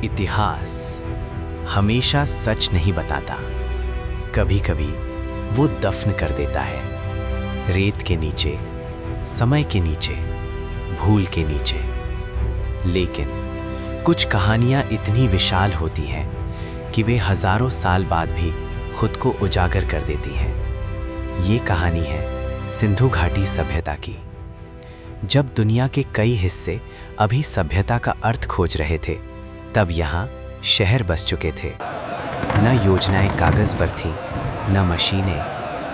इतिहास हमेशा सच नहीं बताता। कभी कभी वो दफन कर देता है, रेत के नीचे, समय के नीचे, भूल के नीचे। लेकिन कुछ कहानियां इतनी विशाल होती हैं कि वे हजारों साल बाद भी खुद को उजागर कर देती हैं। ये कहानी है सिंधु घाटी सभ्यता की। जब दुनिया के कई हिस्से अभी सभ्यता का अर्थ खोज रहे थे, तब यहाँ शहर बस चुके थे। न योजनाएं कागज पर थीं, न मशीनें,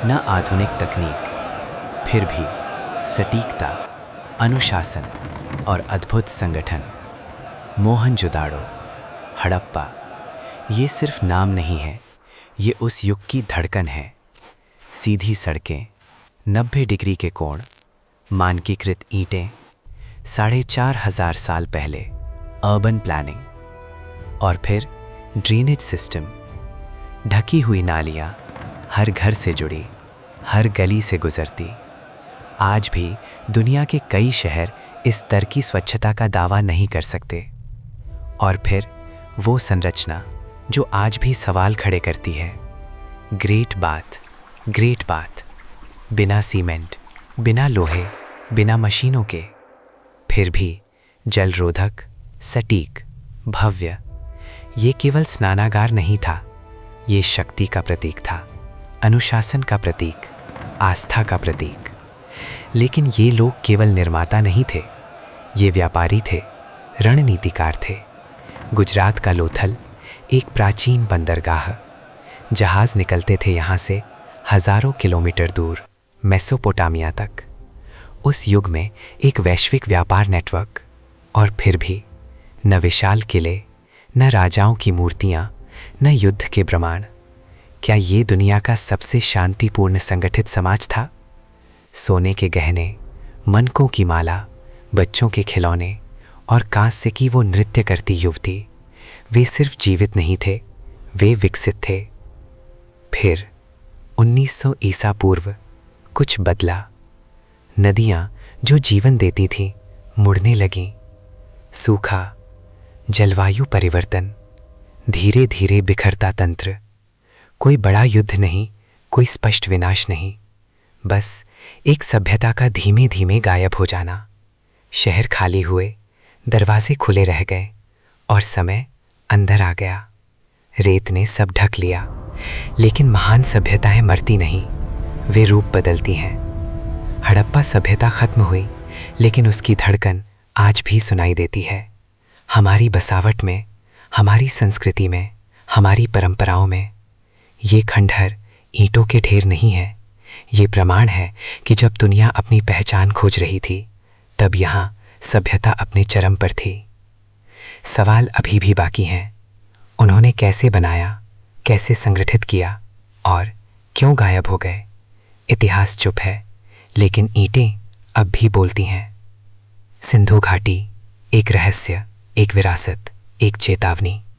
न आधुनिक तकनीक। फिर भी सटीकता, अनुशासन और अद्भुत संगठन। मोहनजोदाड़ो, हड़प्पा, ये सिर्फ नाम नहीं है, ये उस युग की धड़कन है। सीधी सड़कें, 90 डिग्री के कोण, मानकीकृत ईंटें, 4,500 साल पहले अर्बन प्लानिंग। और फिर ड्रेनेज सिस्टम, ढकी हुई नालियाँ, हर घर से जुड़ी, हर गली से गुजरती। आज भी दुनिया के कई शहर इस स्तर की स्वच्छता का दावा नहीं कर सकते। और फिर वो संरचना जो आज भी सवाल खड़े करती है, ग्रेट बाथ, बिना सीमेंट, बिना लोहे, बिना मशीनों के, फिर भी जलरोधक, सटीक, भव्य। ये केवल स्नानागार नहीं था, ये शक्ति का प्रतीक था, अनुशासन का प्रतीक, आस्था का प्रतीक। लेकिन ये लोग केवल निर्माता नहीं थे, ये व्यापारी थे, रणनीतिकार थे। गुजरात का लोथल एक प्राचीन बंदरगाह। जहाज निकलते थे यहाँ से हजारों किलोमीटर दूर, मेसोपोटामिया तक। उस युग में एक वैश्विक व्यापार नेटवर्क। और फिर भी न विशाल किले, न राजाओं की मूर्तियाँ, न युद्ध के ब्रह्मांड। क्या ये दुनिया का सबसे शांतिपूर्ण संगठित समाज था? सोने के गहने, मनकों की माला, बच्चों के खिलौने और कांस्य की वो नृत्य करती युवती, वे सिर्फ जीवित नहीं थे, वे विकसित थे। फिर 1900 ईसा पूर्व कुछ बदला। नदियाँ जो जीवन देती थीं, मुड़ने लगीं। सूखा, जलवायु परिवर्तन, धीरे धीरे बिखरता तंत्र। कोई बड़ा युद्ध नहीं, कोई स्पष्ट विनाश नहीं, बस एक सभ्यता का धीमे धीमे गायब हो जाना। शहर खाली हुए, दरवाजे खुले रह गए और समय अंदर आ गया। रेत ने सब ढक लिया, लेकिन महान सभ्यताएं मरती नहीं, वे रूप बदलती हैं। हड़प्पा सभ्यता खत्म हुई, लेकिन उसकी धड़कन आज भी सुनाई देती है। हमारी बसावट में, हमारी संस्कृति में, हमारी परंपराओं में। ये खंडहर ईंटों के ढेर नहीं है, ये प्रमाण है कि जब दुनिया अपनी पहचान खोज रही थी, तब यहाँ सभ्यता अपने चरम पर थी। सवाल अभी भी बाकी हैं। उन्होंने कैसे बनाया, कैसे संगठित किया और क्यों गायब हो गए? इतिहास चुप है, लेकिन ईंटें अब भी बोलती हैं। सिंधु घाटी, एक रहस्य, एक विरासत, एक चेतावनी।